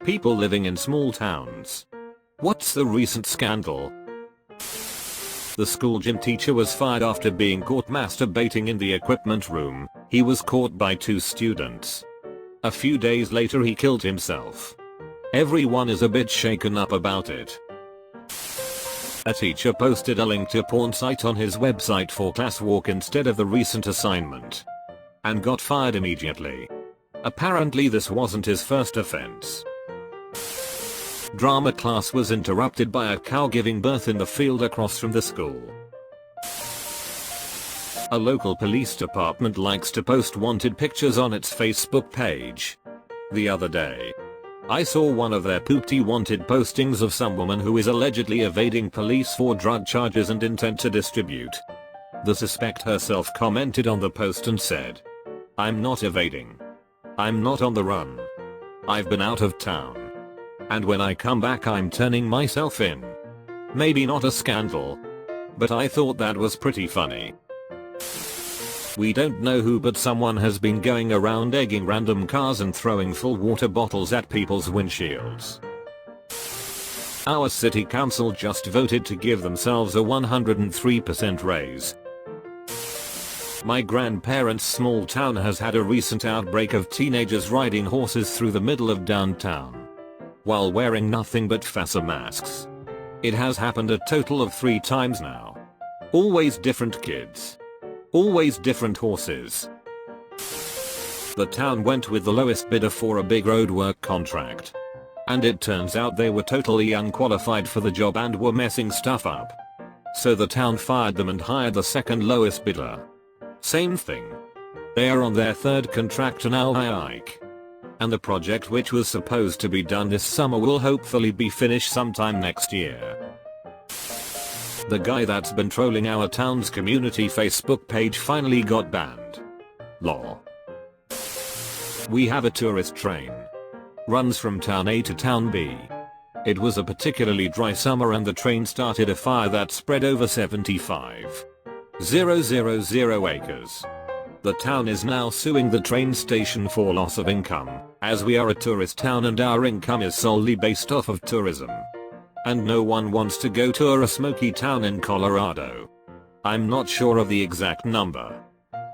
People living in small towns. What's the recent scandal? The school gym teacher was fired after being caught masturbating in the equipment room. He was caught by 2 students. A few days later he killed himself. Everyone is a bit shaken up about it. A teacher posted a link to a porn site on his website for classwork instead of the recent assignment, and got fired immediately. Apparently this wasn't his first offense. Drama class was interrupted by a cow giving birth in the field across from the school. A local police department likes to post wanted pictures on its Facebook page. The other day, I saw one of their poopty wanted postings of some woman who is allegedly evading police for drug charges and intent to distribute. The suspect herself commented on the post and said, "I'm not evading. I'm not on the run. I've been out of town. And when I come back I'm turning myself in." Maybe not a scandal, but I thought that was pretty funny. We don't know who, but someone has been going around egging random cars and throwing full water bottles at people's windshields. Our city council just voted to give themselves a 103% raise. My grandparents' small town has had a recent outbreak of teenagers riding horses through the middle of downtown while wearing nothing but face masks. It has happened a total of 3 times now. Always different kids. Always different horses. The town went with the lowest bidder for a big roadwork contract. And it turns out they were totally unqualified for the job and were messing stuff up. So the town fired them and hired the second lowest bidder. Same thing. They are on their 3rd contract now. And the project, which was supposed to be done this summer, will hopefully be finished sometime next year. The guy that's been trolling our town's community Facebook page finally got banned. Lol. We have a tourist train. Runs from town A to town B. It was a particularly dry summer and the train started a fire that spread over 75,000 acres. The town is now suing the train station for loss of income, as we are a tourist town and our income is solely based off of tourism. And no one wants to go tour a smoky town in Colorado. I'm not sure of the exact number,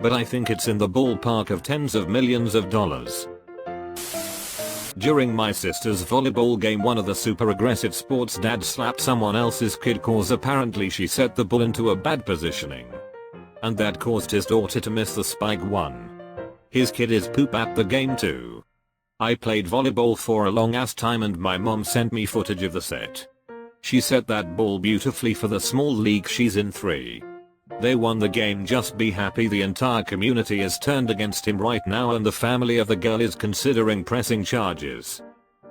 but I think it's in the ballpark of tens of millions of dollars. During my sister's volleyball game, one of the super aggressive sports dads slapped someone else's kid cause apparently she set the ball into a bad positioning. And that caused his daughter to miss the spike one. His kid is poop at the game too. I played volleyball for a long ass time and my mom sent me footage of the set. She set that ball beautifully for the small league she's in 3. They won the game. Just be happy. The entire community is turned against him right now and the family of the girl is considering pressing charges.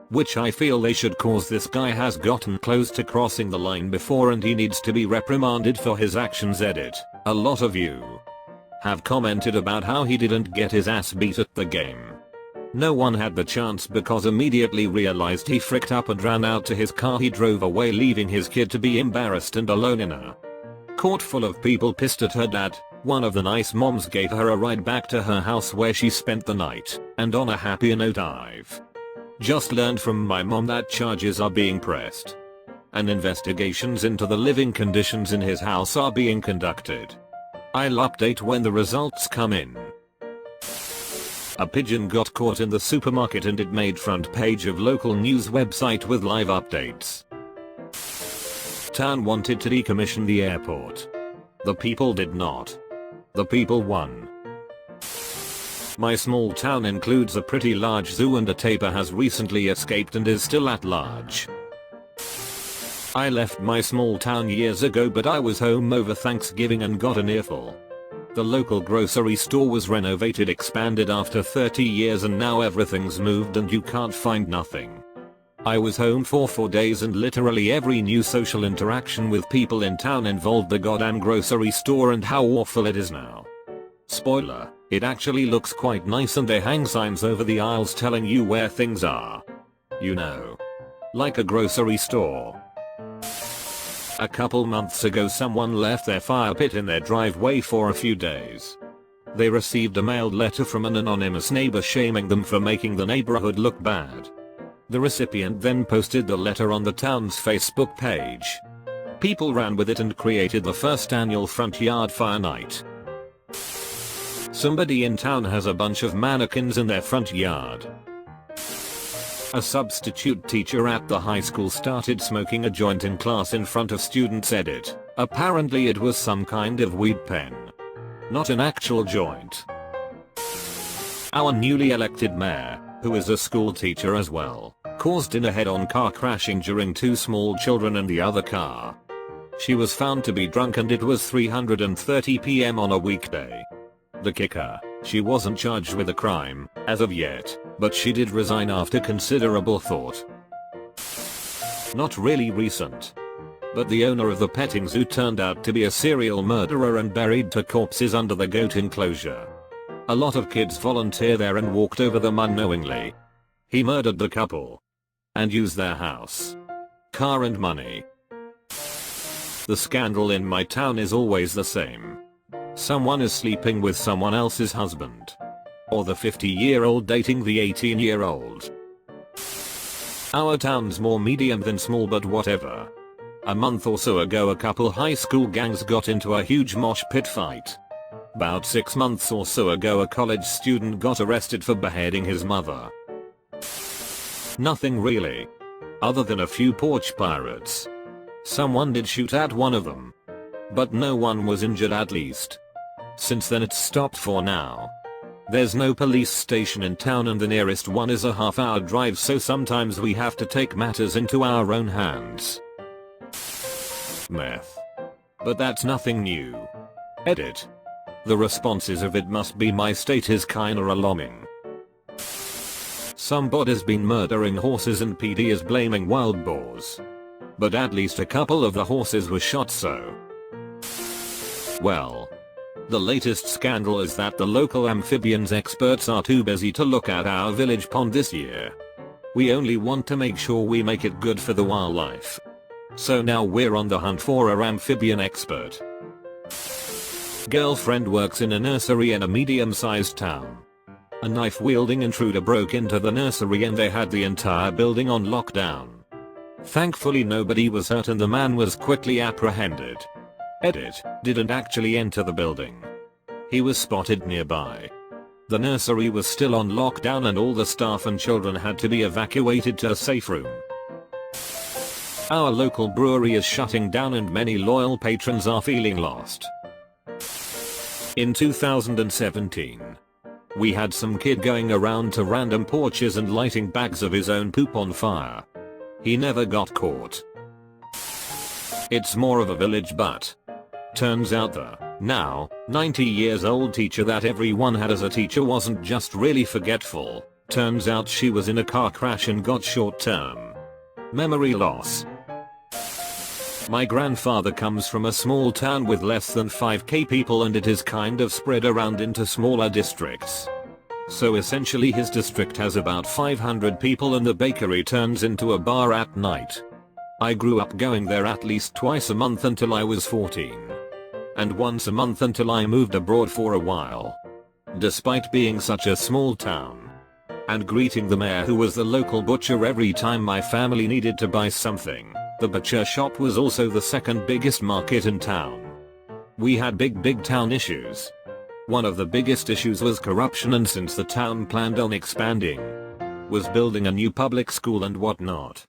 Which I feel they should, cause this guy has gotten close to crossing the line before and he needs to be reprimanded for his actions. Edit. A lot of you have commented about how he didn't get his ass beat at the game. No one had the chance because immediately realized he fricked up and ran out to his car. He drove away, leaving his kid to be embarrassed and alone in a court full of people pissed at her dad. One of the nice moms gave her a ride back to her house where she spent the night, and on a happier note, I've just learned from my mom that charges are being pressed and investigations into the living conditions in his house are being conducted. I'll update when the results come in. A pigeon got caught in the supermarket and it made front page of local news website with live updates. Town wanted to decommission the airport. The people did not. The people won. My small town includes a pretty large zoo and a tapir has recently escaped and is still at large. I left my small town years ago, but I was home over Thanksgiving and got an earful. The local grocery store was renovated, expanded after 30 years and now everything's moved and you can't find nothing. I was home for 4 days and literally every new social interaction with people in town involved the goddamn grocery store and how awful it is now. Spoiler, it actually looks quite nice and they hang signs over the aisles telling you where things are. You know, like a grocery store. A couple months ago someone left their fire pit in their driveway for a few days. They received a mailed letter from an anonymous neighbor shaming them for making the neighborhood look bad. The recipient then posted the letter on the town's Facebook page. People ran with it and created the first annual front yard fire night. Somebody in town has a bunch of mannequins in their front yard. A substitute teacher at the high school started smoking a joint in class in front of students. Edit. Apparently it was some kind of weed pen. Not an actual joint. Our newly elected mayor, who is a school teacher as well, caused in a head-on car crashing during 2 small children in the other car. She was found to be drunk and it was 3:30 p.m. on a weekday. The kicker, she wasn't charged with a crime, as of yet, but she did resign after considerable thought. Not really recent. But the owner of the petting zoo turned out to be a serial murderer and buried 2 corpses under the goat enclosure. A lot of kids volunteered there and walked over them unknowingly. He murdered the couple. And used their house, car and money. The scandal in my town is always the same. Someone is sleeping with someone else's husband. Or the 50-year-old dating the 18-year-old. Our town's more medium than small, but whatever. A month or so ago a couple high school gangs got into a huge mosh pit fight. About 6 months or so ago a college student got arrested for beheading his mother. Nothing really. Other than a few porch pirates. Someone did shoot at one of them. But no one was injured, at least. Since then it's stopped for now. There's no police station in town and the nearest one is a half-hour drive, so sometimes we have to take matters into our own hands. Meth. But that's nothing new. Edit. The responses of it must be my state is kinda alarming. Somebody's been murdering horses and PD is blaming wild boars. But at least a couple of the horses were shot, so. Well. The latest scandal is that the local amphibians experts are too busy to look at our village pond this year. We only want to make sure we make it good for the wildlife. So now we're on the hunt for our amphibian expert. Girlfriend works in a nursery in a medium-sized town. A knife-wielding intruder broke into the nursery and they had the entire building on lockdown. Thankfully nobody was hurt and the man was quickly apprehended. Edit. Didn't actually enter the building. He was spotted nearby. The nursery was still on lockdown and all the staff and children had to be evacuated to a safe room. Our local brewery is shutting down and many loyal patrons are feeling lost. In 2017, we had some kid going around to random porches and lighting bags of his own poop on fire. He never got caught. It's more of a village, but turns out the now 90 years old teacher that everyone had as a teacher wasn't just really forgetful. Turns out she was in a car crash and got short-term memory loss. My grandfather comes from a small town with less than 5k people and it is kind of spread around into smaller districts. So essentially his district has about 500 people and the bakery turns into a bar at night. I grew up going there at least twice a month until I was 14. And once a month until I moved abroad for a while. Despite being such a small town. And greeting the mayor, who was the local butcher, every time my family needed to buy something. The butcher shop was also the second biggest market in town. We had big town issues. One of the biggest issues was corruption, and since the town planned on expanding, was building a new public school and whatnot,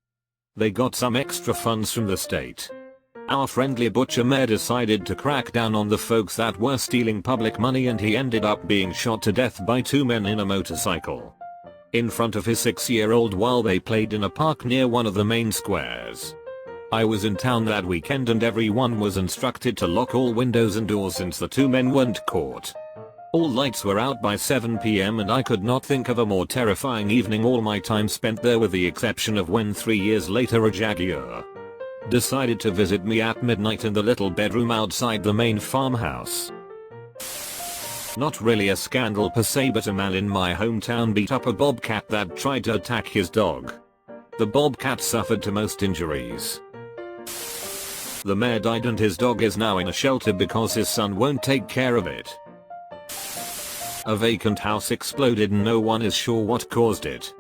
they got some extra funds from the state. Our friendly butcher mayor decided to crack down on the folks that were stealing public money and he ended up being shot to death by 2 men in a motorcycle. In front of his 6-year-old while they played in a park near one of the main squares. I was in town that weekend and everyone was instructed to lock all windows and doors since the 2 men weren't caught. All lights were out by 7 p.m. and I could not think of a more terrifying evening. All my time spent there with the exception of when 3 years later a jaguar decided to visit me at midnight in the little bedroom outside the main farmhouse. Not really a scandal per se, but a man in my hometown beat up a bobcat that tried to attack his dog. The bobcat suffered the most injuries. The mayor died and his dog is now in a shelter because his son won't take care of it. A vacant house exploded and no one is sure what caused it.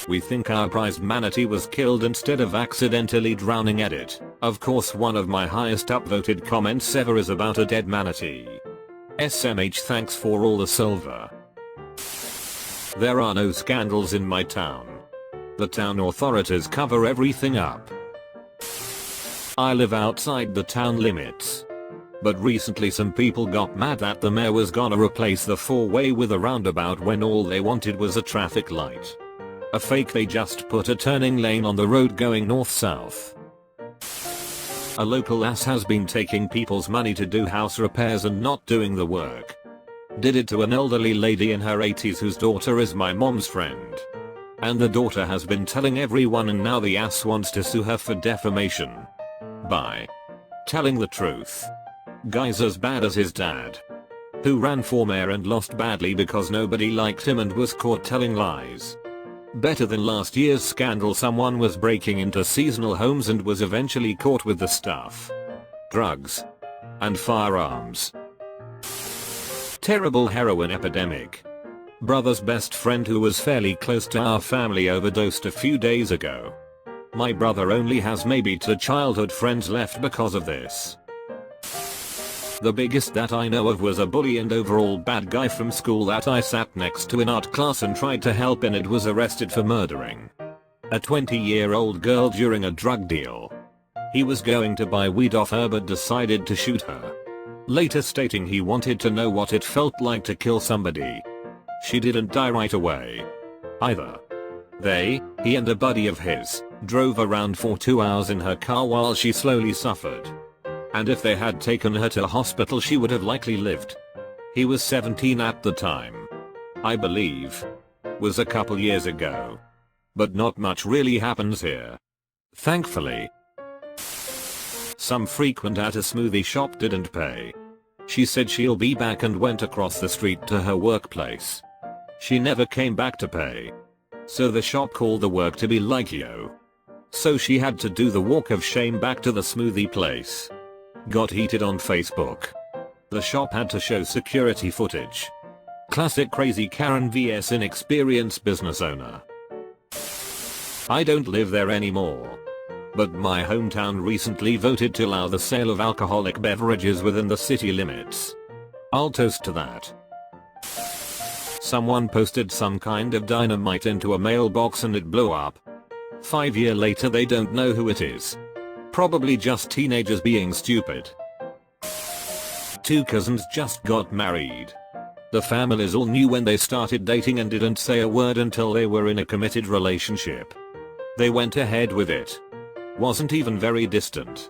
We think our prized manatee was killed instead of accidentally drowning. Edit. Of course, one of my highest upvoted comments ever is about a dead manatee. SMH, thanks for all the silver. There are no scandals in my town. The town authorities cover everything up. I live outside the town limits. But recently some people got mad that the mayor was gonna replace the four-way with a roundabout when all they wanted was a traffic light. A fake. They just put a turning lane on the road going north-south. A local ass has been taking people's money to do house repairs and not doing the work. Did it to an elderly lady in her 80s whose daughter is my mom's friend. And the daughter has been telling everyone, and now the ass wants to sue her for defamation. By telling the truth. Guy's as bad as his dad, who ran for mayor and lost badly because nobody liked him and was caught telling lies. Better than last year's scandal. Someone was breaking into seasonal homes and was eventually caught with the stuff. Drugs. And firearms. Terrible heroin epidemic. Brother's best friend who was fairly close to our family overdosed a few days ago. My brother only has maybe 2 childhood friends left because of this. The biggest that I know of was a bully and overall bad guy from school that I sat next to in art class and tried to help, and it was arrested for murdering a 20-year-old girl during a drug deal. He was going to buy weed off her but decided to shoot her, later stating he wanted to know what it felt like to kill somebody. She didn't die right away either. He and a buddy of his, drove around for 2 hours in her car while she slowly suffered. And if they had taken her to hospital she would have likely lived. He was 17 at the time. I believe. Was a couple years ago. But not much really happens here. Thankfully. Some frequent at a smoothie shop didn't pay. She said she'll be back and went across the street to her workplace. She never came back to pay. So the shop called the work to be like, yo. So she had to do the walk of shame back to the smoothie place. Got heated on Facebook. The shop had to show security footage. Classic crazy Karen vs inexperienced business owner. I don't live there anymore. But my hometown recently voted to allow the sale of alcoholic beverages within the city limits. I'll toast to that. Someone posted some kind of dynamite into a mailbox and it blew up. 5 years later they don't know who it is. Probably just teenagers being stupid. 2 cousins just got married. The families all knew when they started dating and didn't say a word until they were in a committed relationship. They went ahead with it. Wasn't even very distant.